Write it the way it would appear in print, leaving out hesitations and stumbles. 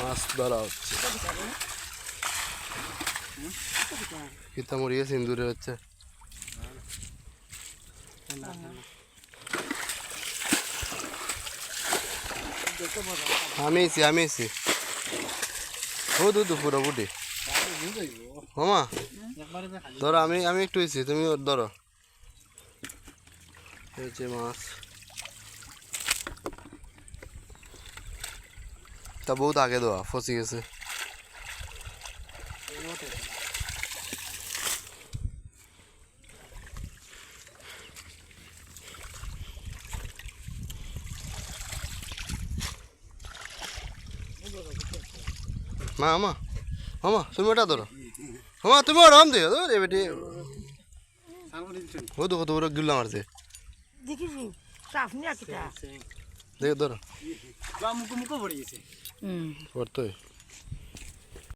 মাছ ধরা হচ্ছে। কিতা মরিয়ে সিন্দুরে হচ্ছে। আমি এসি ও দুধ পুরো বুটি মামা ধরো, আমি একটু এসি, তুমি ধরো। হয়েছে মাছ, তা বহুত আগে দেওয়া ফসি গেছে। মামা মামা তুমি ওটা ধরো, মামা তুমি ওটা আম দিও রে বেটি। ও তো কত বড় গুল্লা মারছে, দেখো ধরো। মুখো মুখো পড়ে গেছে। পড়তোই